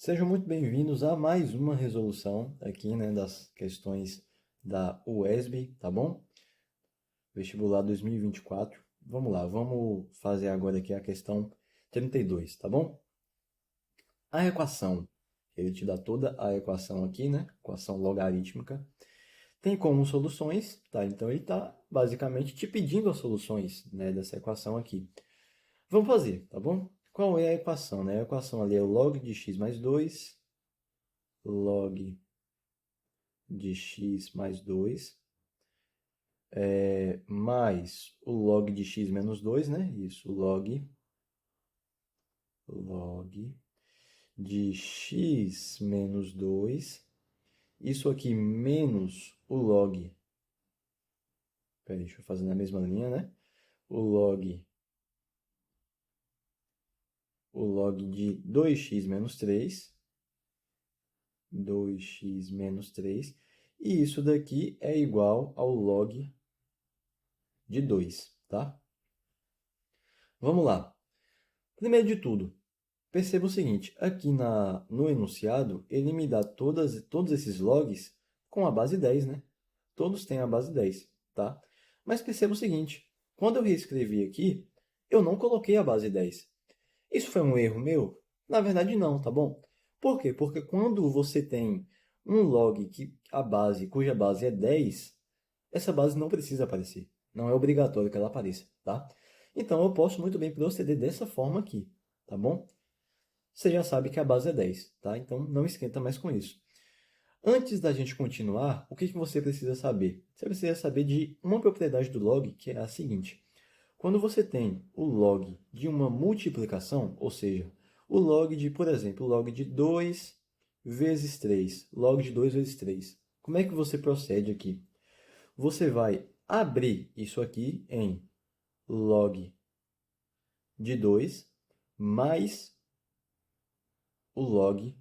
Sejam muito bem-vindos a mais uma resolução aqui, né, das questões da UESB, tá bom? Vestibular 2024. Vamos lá, vamos fazer agora aqui a questão 32, tá bom? A equação, ele te dá toda a equação aqui, né? Equação logarítmica. Tem como soluções, tá? Então ele está basicamente te pedindo as soluções, né, dessa equação aqui. Vamos fazer, tá bom? Qual é a equação, né? A equação ali é o log de x mais 2, log de x mais 2, mais o log de x menos 2, né? Isso, log de x menos 2. Isso aqui menos o log. Peraí, deixa eu fazer na mesma linha, né? O log, o log de 2x menos 3. 2x menos 3. E isso daqui é igual ao log de 2, tá? Vamos lá. Primeiro de tudo, perceba o seguinte, aqui no enunciado, ele me dá todos esses logs com a base 10, né? Todos têm a base 10, tá? Mas perceba o seguinte, quando eu reescrevi aqui, eu não coloquei a base 10. Isso foi um erro meu? Na verdade não, tá bom? Por quê? Porque quando você tem um log cuja base é 10, essa base não precisa aparecer. Não é obrigatório que ela apareça, tá? Então eu posso muito bem proceder dessa forma aqui, tá bom? Você já sabe que a base é 10, tá? Então não esquenta mais com isso. Antes da gente continuar, o que você precisa saber? Você precisa saber de uma propriedade do log, que é a seguinte. Quando você tem o log de uma multiplicação, ou seja, o log de, por exemplo, o log de 2 vezes 3, log de 2 vezes 3. Como é que você procede aqui? Você vai abrir isso aqui em log de 2 mais o log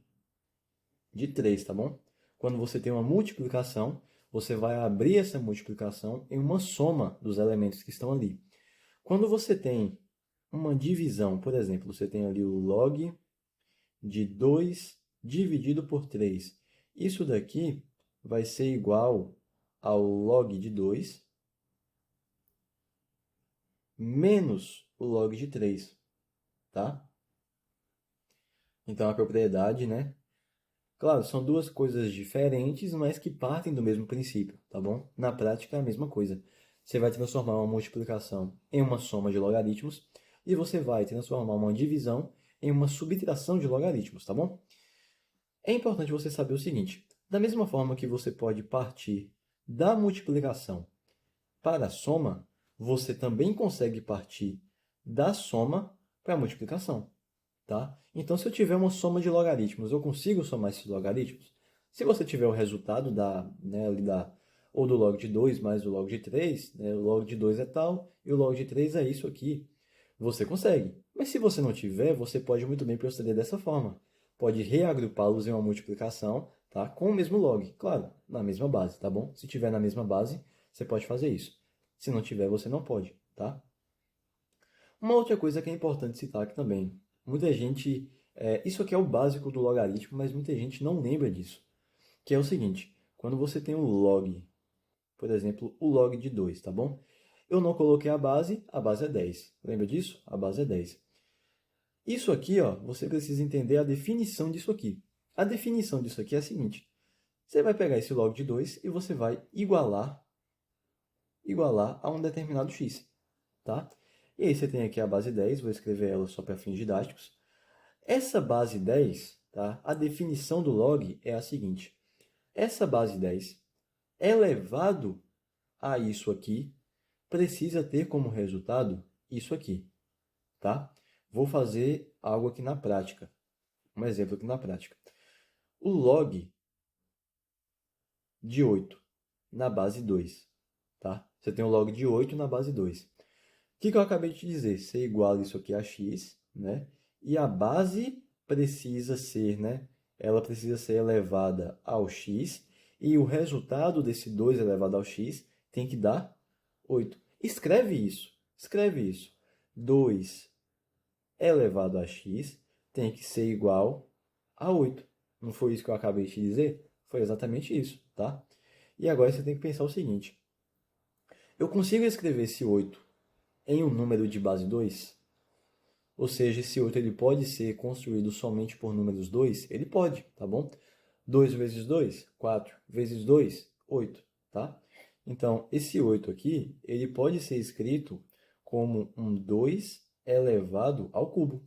de 3, tá bom? Quando você tem uma multiplicação, você vai abrir essa multiplicação em uma soma dos elementos que estão ali. Quando você tem uma divisão, por exemplo, você tem ali o log de 2 dividido por 3. Isso daqui vai ser igual ao log de 2 menos o log de 3, tá? Então a propriedade, né? Claro, são duas coisas diferentes, mas que partem do mesmo princípio, tá bom? Na prática é a mesma coisa. Você vai transformar uma multiplicação em uma soma de logaritmos e você vai transformar uma divisão em uma subtração de logaritmos, tá bom? É importante você saber o seguinte: da mesma forma que você pode partir da multiplicação para a soma, você também consegue partir da soma para a multiplicação, tá? Então, se eu tiver uma soma de logaritmos, eu consigo somar esses logaritmos? Se você tiver o resultado ou do log de 2 mais o log de 3, né, o log de 2 é tal e o log de 3 é isso aqui, você consegue. Mas se você não tiver, você pode muito bem proceder dessa forma. Pode reagrupá-los em uma multiplicação, tá? Com o mesmo log, claro, na mesma base, tá bom? Se tiver na mesma base, você pode fazer isso. Se não tiver, você não pode, tá? Uma outra coisa que é importante citar aqui também. Muita gente. Isso aqui é o básico do logaritmo, mas muita gente não lembra disso. Que é o seguinte: quando você tem um log, por exemplo, o log de 2, tá bom? Eu não coloquei a base é 10. Lembra disso? A base é 10. Isso aqui, ó, você precisa entender a definição disso aqui. A definição disso aqui é a seguinte: você vai pegar esse log de 2 e você vai igualar a um determinado x, tá? E aí você tem aqui a base 10, vou escrever ela só para fins didáticos. Essa base 10, tá? A definição do log é a seguinte: essa base 10 elevado a isso aqui precisa ter como resultado isso aqui, tá? Vou fazer algo aqui na prática. Um exemplo aqui na prática. O log de 8 na base 2, tá? Você tem o log de 8 na base 2. O que eu acabei de te dizer? Você iguala isso aqui a x, né? E a base precisa ser, né? Ela precisa ser elevada ao x. E o resultado desse 2 elevado ao x tem que dar 8. Escreve isso. Escreve isso. 2 elevado a x tem que ser igual a 8. Não foi isso que eu acabei de te dizer? Foi exatamente isso, tá? E agora você tem que pensar o seguinte. Eu consigo escrever esse 8 em um número de base 2? Ou seja, esse 8 ele pode ser construído somente por números 2? Ele pode, tá bom? 2 vezes 2, 4 vezes 2, 8, tá? Então, esse 8 aqui, ele pode ser escrito como um 2 elevado ao cubo.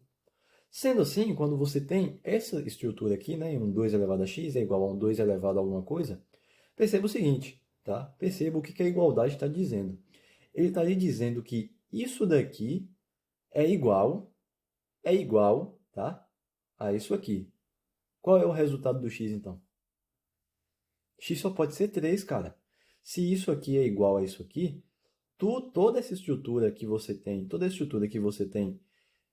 Sendo assim, quando você tem essa estrutura aqui, né, um 2 elevado a x é igual a um 2 elevado a alguma coisa, perceba o seguinte, tá? Perceba o que a igualdade está dizendo. Ele está lhe dizendo que isso daqui é igual, tá? A isso aqui. Qual é o resultado do x, então? X só pode ser 3, cara. Se isso aqui é igual a isso aqui, toda essa estrutura que você tem, toda a estrutura que você tem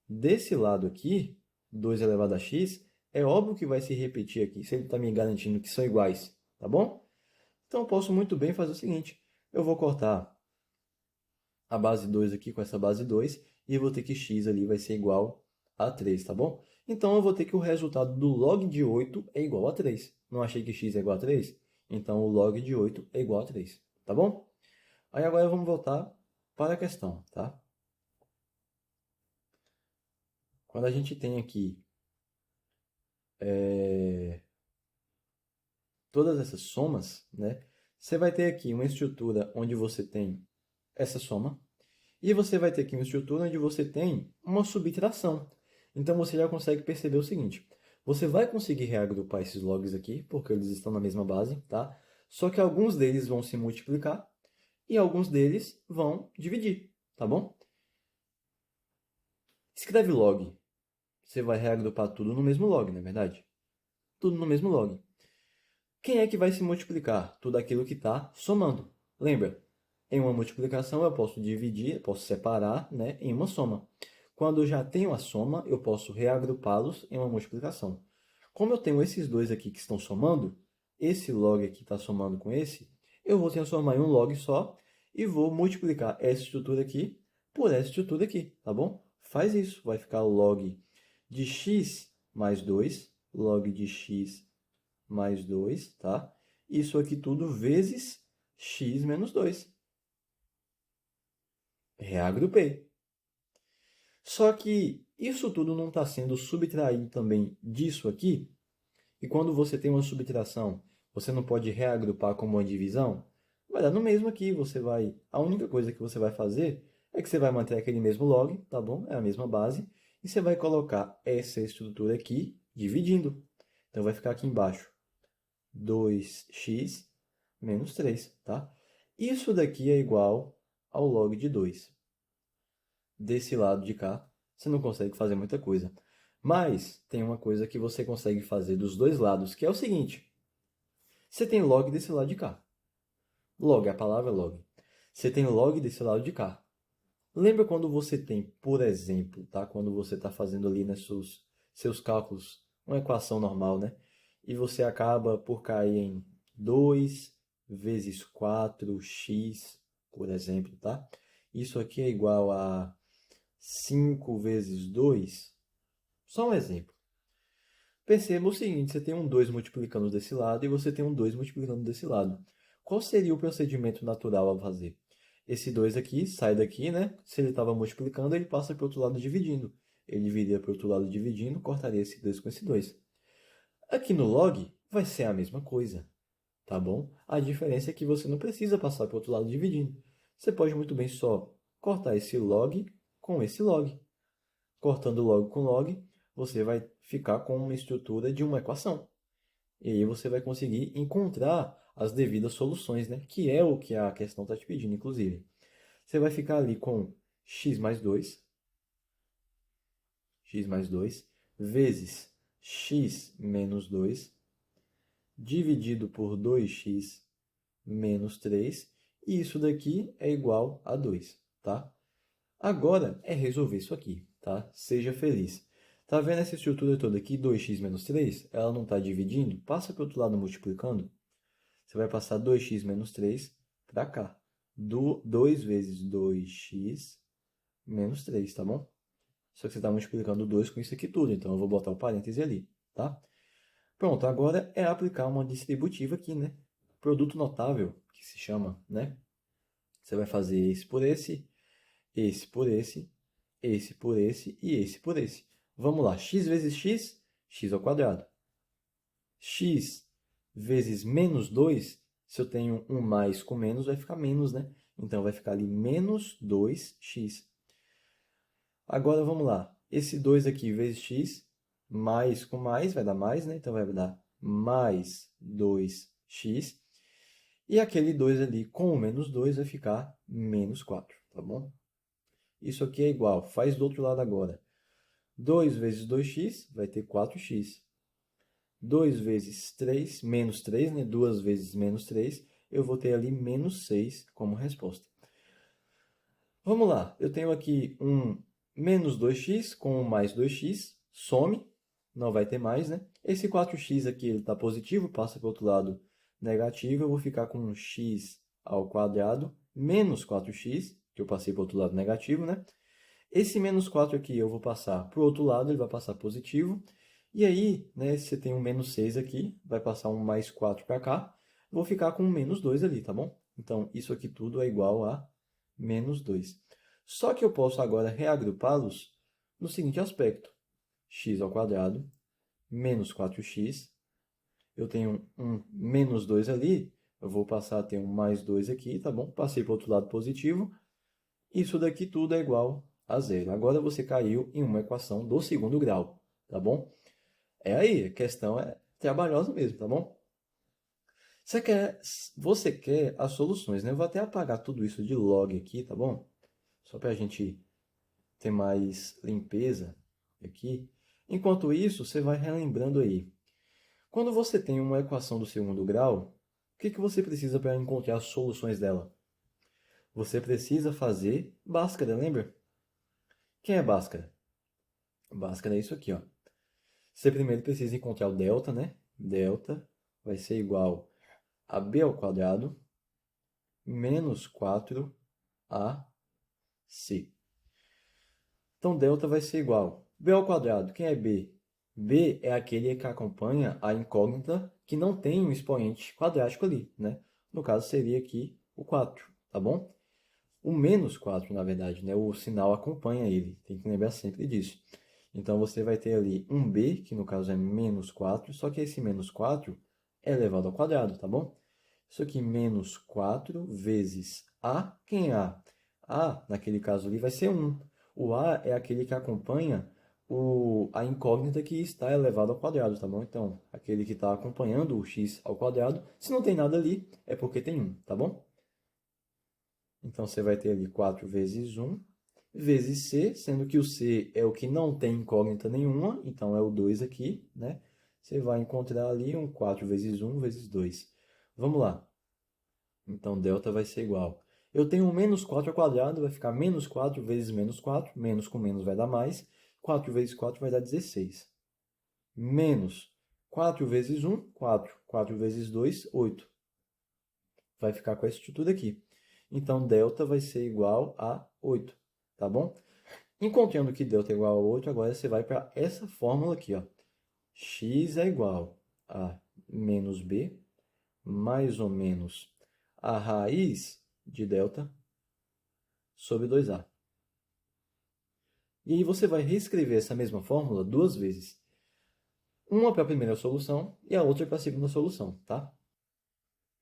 desse lado aqui, 2 elevado a x, é óbvio que vai se repetir aqui, se ele está me garantindo que são iguais, tá bom? Então eu posso muito bem fazer o seguinte, eu vou cortar a base 2 aqui com essa base 2 e eu vou ter que x ali vai ser igual a 3, tá bom? Então eu vou ter que o resultado do log de 8 é igual a 3. Não achei que x é igual a 3? Então o log de 8 é igual a 3, tá bom? Aí agora vamos voltar para a questão, tá? Quando a gente tem aqui todas essas somas, né? Você vai ter aqui uma estrutura onde você tem essa soma, e você vai ter aqui uma estrutura onde você tem uma subtração. Então você já consegue perceber o seguinte: você vai conseguir reagrupar esses logs aqui, porque eles estão na mesma base, tá? Só que alguns deles vão se multiplicar e alguns deles vão dividir, tá bom? Escreve log. Você vai reagrupar tudo no mesmo log, não é verdade? Tudo no mesmo log. Quem é que vai se multiplicar? Tudo aquilo que está somando. Lembra? Em uma multiplicação eu posso dividir, eu posso separar, né, em uma soma. Quando eu já tenho a soma, eu posso reagrupá-los em uma multiplicação. Como eu tenho esses dois aqui que estão somando, esse log aqui está somando com esse, eu vou transformar em um log só e vou multiplicar essa estrutura aqui por essa estrutura aqui, tá bom? Faz isso, vai ficar o log de x mais 2, log de x mais 2, tá? Isso aqui tudo vezes x menos 2. Reagrupei. Só que isso tudo não está sendo subtraído também disso aqui. E quando você tem uma subtração, você não pode reagrupar como uma divisão? Vai dar no mesmo aqui. A única coisa que você vai fazer é que você vai manter aquele mesmo log, tá bom? É a mesma base. E você vai colocar essa estrutura aqui dividindo. Então vai ficar aqui embaixo 2x menos 3, tá? Isso daqui é igual ao log de 2. Desse lado de cá, você não consegue fazer muita coisa. Mas tem uma coisa que você consegue fazer dos dois lados, que é o seguinte. Você tem log desse lado de cá. Log, a palavra log. Você tem log desse lado de cá. Lembra quando você tem, por exemplo, tá? Quando você está fazendo ali nos seus cálculos, uma equação normal, né? E você acaba por cair em 2 vezes 4x, por exemplo, tá? Isso aqui é igual a 5 vezes 2. Só um exemplo. Perceba o seguinte, você tem um 2 multiplicando desse lado e você tem um 2 multiplicando desse lado. Qual seria o procedimento natural a fazer? Esse 2 aqui sai daqui, né? Se ele estava multiplicando, ele passa para o outro lado dividindo. Ele viria para o outro lado dividindo, cortaria esse 2 com esse 2. Aqui no log vai ser a mesma coisa, tá bom? A diferença é que você não precisa passar para o outro lado dividindo. Você pode muito bem só cortar esse log com esse log. Cortando log com log, você vai ficar com uma estrutura de uma equação. E aí você vai conseguir encontrar as devidas soluções, né? Que é o que a questão está te pedindo, inclusive. Você vai ficar ali com x mais 2 vezes x menos 2 dividido por 2x menos 3, e isso daqui é igual a 2, tá? Agora é resolver isso aqui, tá? Seja feliz. Tá vendo essa estrutura toda aqui, 2x menos 3? Ela não está dividindo? Passa para o outro lado multiplicando. Você vai passar 2x menos 3 para cá. 2 vezes 2x menos 3, tá bom? Só que você está multiplicando 2 com isso aqui tudo, então eu vou botar o parêntese ali, tá? Pronto, agora é aplicar uma distributiva aqui, né? Produto notável, que se chama, né? Você vai fazer esse por esse por esse por esse e esse por esse. Vamos lá, x vezes x, x ao quadrado. X vezes menos 2, se eu tenho um mais com menos, vai ficar menos, né? Então, vai ficar ali menos 2x. Agora, vamos lá. Esse 2 aqui vezes x, mais com mais, vai dar mais, né? Então, vai dar mais 2x. E aquele 2 ali com o menos 2 vai ficar menos 4, tá bom? Isso aqui é igual, faz do outro lado agora. 2 vezes 2x vai ter 4x. 2 vezes 3, menos 3, né? 2 vezes menos 3, eu vou ter ali menos 6 como resposta. Vamos lá, eu tenho aqui um menos 2x com mais 2x, some, não vai ter mais, né? Esse 4x aqui ele está positivo, passa para o outro lado negativo, eu vou ficar com x ao quadrado menos 4x, que eu passei para o outro lado negativo, né? Esse menos 4 aqui eu vou passar para o outro lado, ele vai passar positivo. E aí, né, se você tem um menos 6 aqui, vai passar um mais 4 para cá. Vou ficar com um menos 2 ali, tá bom? Então, isso aqui tudo é igual a menos 2. Só que eu posso agora reagrupá-los no seguinte aspecto. X ao quadrado menos 4x. Eu tenho um menos 2 ali, eu vou passar a ter um mais 2 aqui, tá bom? Passei para o outro lado positivo. Isso daqui tudo é igual a zero. Agora você caiu em uma equação do segundo grau, tá bom? É aí, a questão é trabalhosa mesmo, tá bom? Você quer as soluções, né? Eu vou até apagar tudo isso de log aqui, tá bom? Só para a gente ter mais limpeza aqui. Enquanto isso, você vai relembrando aí. Quando você tem uma equação do segundo grau, o que você precisa para encontrar as soluções dela? Você precisa fazer Bhaskara, lembra? Quem é Bhaskara? Bhaskara é isso aqui, ó. Você primeiro precisa encontrar o delta, né? Delta vai ser igual a b ao quadrado menos 4ac. Então, delta vai ser igual b ao quadrado. Quem é b? B é aquele que acompanha a incógnita que não tem um expoente quadrático ali, né? No caso, seria aqui o 4, tá bom? O menos 4, na verdade, né? O sinal acompanha ele, tem que lembrar sempre disso. Então, você vai ter ali um b, que no caso é menos 4, só que esse menos 4 é elevado ao quadrado, tá bom? Isso aqui, menos 4 vezes a. Quem é a? A, naquele caso ali, vai ser 1. O a é aquele que acompanha a incógnita que está elevado ao quadrado, tá bom? Então, aquele que está acompanhando o x ao quadrado, se não tem nada ali, é porque tem 1, tá bom? Então, você vai ter ali 4 vezes 1 vezes c, sendo que o c é o que não tem incógnita nenhuma, então é o 2 aqui, né? Você vai encontrar ali um 4 vezes 1 vezes 2. Vamos lá. Então, delta vai ser igual. Eu tenho um menos 4 ao quadrado, vai ficar menos 4 vezes menos 4. Menos com menos vai dar mais. 4 vezes 4 vai dar 16. Menos 4 vezes 1, 4. 4 vezes 2, 8. Vai ficar com essa estrutura aqui. Então, delta vai ser igual a 8, tá bom? Encontrando que delta é igual a 8, agora você vai para essa fórmula aqui, ó. X é igual a menos b, mais ou menos a raiz de delta sobre 2a. E aí você vai reescrever essa mesma fórmula duas vezes. Uma para a primeira solução e a outra para a segunda solução, tá?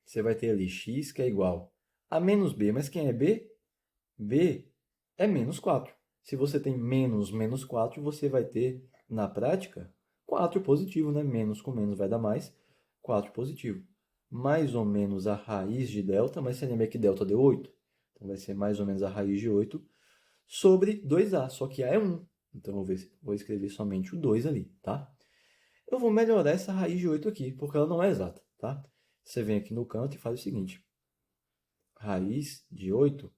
Você vai ter ali x que é igual a menos b, mas quem é b? B é menos 4. Se você tem menos 4, você vai ter, na prática, 4 positivo, né? Menos com menos vai dar mais, 4 positivo. Mais ou menos a raiz de delta, mas você lembra que delta deu 8? Então vai ser mais ou menos a raiz de 8 sobre 2a, só que a é 1. Então vou escrever somente o 2 ali, tá? Eu vou melhorar essa raiz de 8 aqui, porque ela não é exata, tá? Você vem aqui no canto e faz o seguinte. Raiz de 8.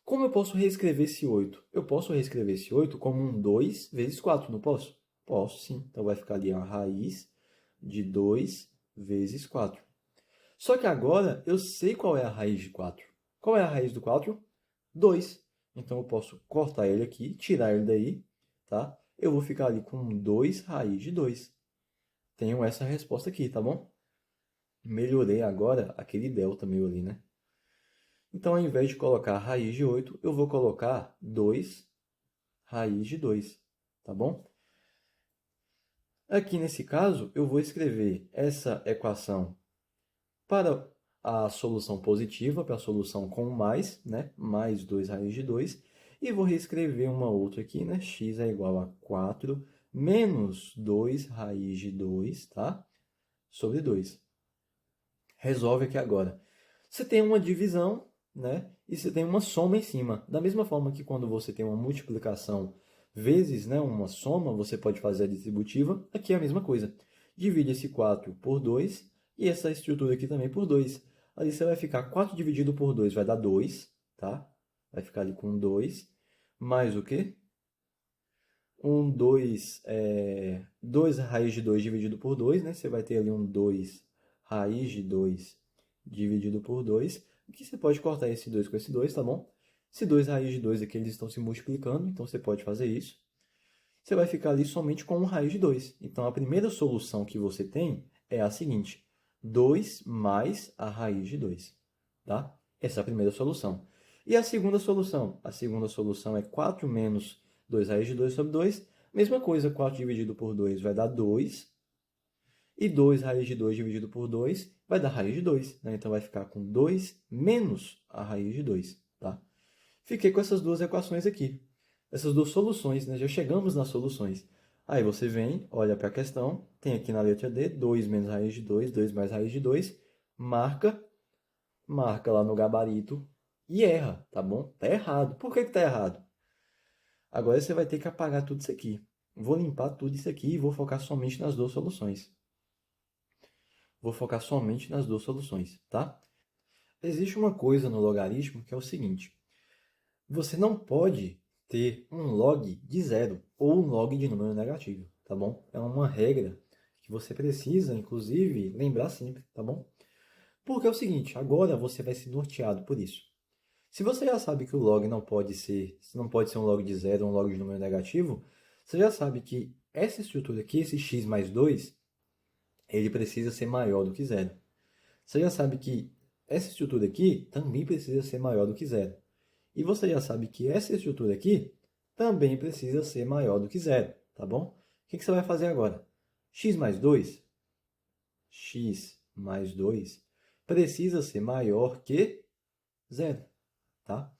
Como eu posso reescrever esse 8? Eu posso reescrever esse 8 como um 2 vezes 4, não posso? Posso, sim. Então vai ficar ali a raiz de 2 vezes 4. Só que agora eu sei qual é a raiz de 4. Qual é a raiz do 4? 2. Então eu posso cortar ele aqui, tirar ele daí, tá? Eu vou ficar ali com 2 raiz de 2. tenho essa resposta aqui, tá bom? Melhorei agora aquele delta meu ali, né? Então, ao invés de colocar raiz de 8, eu vou colocar 2 raiz de 2, tá bom? Aqui nesse caso, eu vou escrever essa equação para a solução positiva, para a solução com mais, né? Mais 2 raiz de 2. E vou reescrever uma outra aqui, né? X é igual a 4 menos 2 raiz de 2, tá? Sobre 2. Resolve aqui agora. Você tem uma divisão, né? E você tem uma soma em cima. Da mesma forma que quando você tem uma multiplicação vezes, né, uma soma, você pode fazer a distributiva. Aqui é a mesma coisa. Divide esse 4 por 2 e essa estrutura aqui também por 2. Ali você vai ficar 4 dividido por 2 vai dar 2, tá? Vai ficar ali com 2. Mais o quê? 2 raiz de 2 dividido por 2, né? Você vai ter ali um 2 raiz de 2 dividido por 2. Aqui você pode cortar esse 2 com esse 2, tá bom? Esse 2 raiz de 2 aqui, eles estão se multiplicando, então você pode fazer isso. Você vai ficar ali somente com 1 raiz de 2. Então, a primeira solução que você tem é a seguinte: 2 mais a raiz de 2, tá? Essa é a primeira solução. E a segunda solução? A segunda solução é 4 menos 2 raiz de 2 sobre 2. Mesma coisa, 4 dividido por 2 vai dar 2. E 2 raiz de 2 dividido por 2 vai dar raiz de 2, né? Então, vai ficar com 2 menos a raiz de 2, tá? Fiquei com essas duas equações aqui. Essas duas soluções, né? Já chegamos nas soluções. Aí você vem, olha para a questão, tem aqui na letra D, 2 menos raiz de 2, 2 mais raiz de 2, marca lá no gabarito e erra, tá bom? Tá errado. Por que que tá errado? Agora você vai ter que apagar tudo isso aqui. Vou limpar tudo isso aqui e vou focar somente nas duas soluções. Vou focar somente nas duas soluções, tá? Existe uma coisa no logaritmo que é o seguinte: você não pode ter um log de zero ou um log de número negativo, tá bom? É uma regra que você precisa, inclusive, lembrar sempre, tá bom? Porque é o seguinte, agora você vai ser norteado por isso. Se você já sabe que o log não pode ser um log de zero ou um log de número negativo, você já sabe que essa estrutura aqui, esse x mais 2, ele precisa ser maior do que zero. Você já sabe que essa estrutura aqui também precisa ser maior do que zero. E você já sabe que essa estrutura aqui também precisa ser maior do que zero, tá bom? O que você vai fazer agora? X mais 2, x mais 2 precisa ser maior que zero, tá?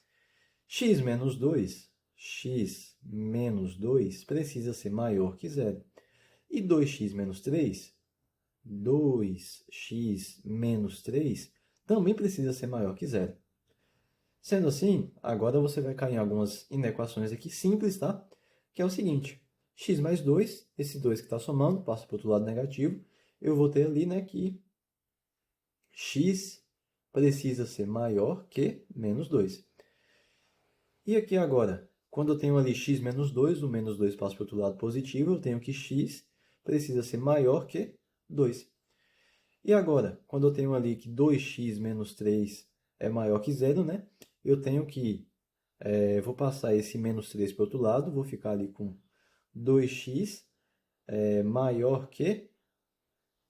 X menos 2, x menos 2 precisa ser maior que zero. E 2x menos 3, 2x menos 3 também precisa ser maior que zero. Sendo assim, agora você vai cair em algumas inequações aqui simples, tá? Que é o seguinte: x mais 2, esse 2 que está somando, passa para o outro lado negativo. Eu vou ter ali, né, que x precisa ser maior que menos 2. E aqui agora, quando eu tenho ali x menos 2, o menos 2 passa para o outro lado positivo, eu tenho que x precisa ser maior que 2. E agora, quando eu tenho ali que 2x menos 3 é maior que zero, né? Eu tenho que vou passar esse menos 3 para o outro lado, vou ficar ali com 2x maior que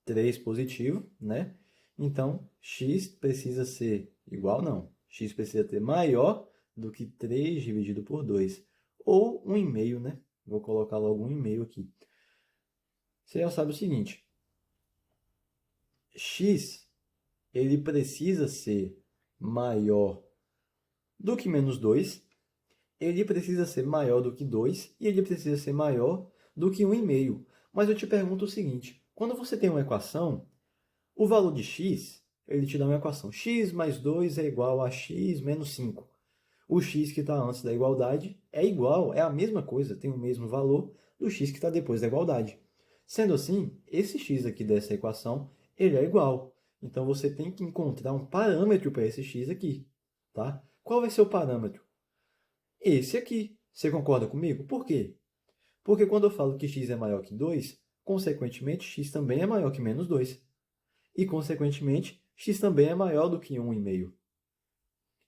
3 positivo, né? Então, x precisa ser igual, não. X precisa ter maior do que 3 dividido por 2. Ou 1,5, né? Vou colocar logo 1,5 aqui. Você já sabe o seguinte: x ele precisa ser maior do que menos 2, ele precisa ser maior do que 2 e ele precisa ser maior do que 1,5. Mas eu te pergunto o seguinte: quando você tem uma equação, o valor de x, ele te dá uma equação: x mais 2 é igual a x menos 5. O x que está antes da igualdade é igual, é a mesma coisa, tem o mesmo valor do x que está depois da igualdade. Sendo assim, esse x aqui dessa equação, ele é igual. Então, você tem que encontrar um parâmetro para esse x aqui, tá? Qual vai ser o parâmetro? Esse aqui. Você concorda comigo? Por quê? Porque quando eu falo que x é maior que 2, consequentemente, x também é maior que menos 2. E, consequentemente, x também é maior do que 1,5.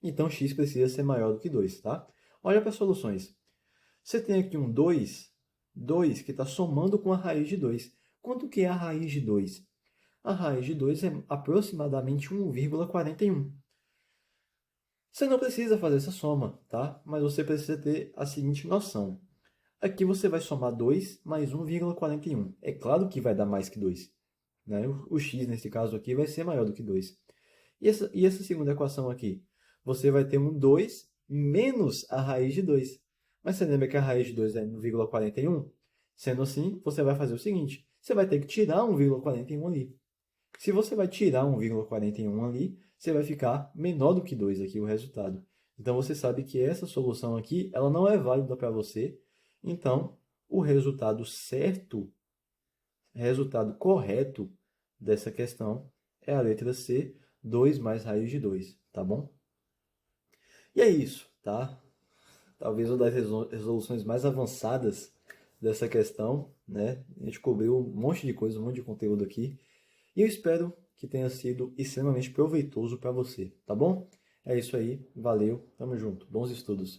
Então, x precisa ser maior do que 2, tá? Olha para as soluções. Você tem aqui um 2 que está somando com a raiz de 2. Quanto que é a raiz de 2? A raiz de 2 é aproximadamente 1,41. Você não precisa fazer essa soma, tá? Mas você precisa ter a seguinte noção. Aqui você vai somar 2 mais 1,41. É claro que vai dar mais que 2. Né? O x, nesse caso aqui, vai ser maior do que 2. E essa segunda equação aqui? Você vai ter um 2 menos a raiz de 2. Mas você lembra que a raiz de 2 é 1,41? Sendo assim, você vai fazer o seguinte. Você vai ter que tirar 1,41 ali. Se você vai tirar 1,41 ali, você vai ficar menor do que 2 aqui o resultado. Então você sabe que essa solução aqui, ela não é válida para você. Então, o resultado certo, resultado correto dessa questão é a letra C, 2 mais raiz de 2, tá bom? E é isso, tá? Talvez uma das resoluções mais avançadas dessa questão, né? A gente cobriu um monte de coisa, um monte de conteúdo aqui. E eu espero que tenha sido extremamente proveitoso para você, tá bom? É isso aí, valeu, tamo junto, bons estudos.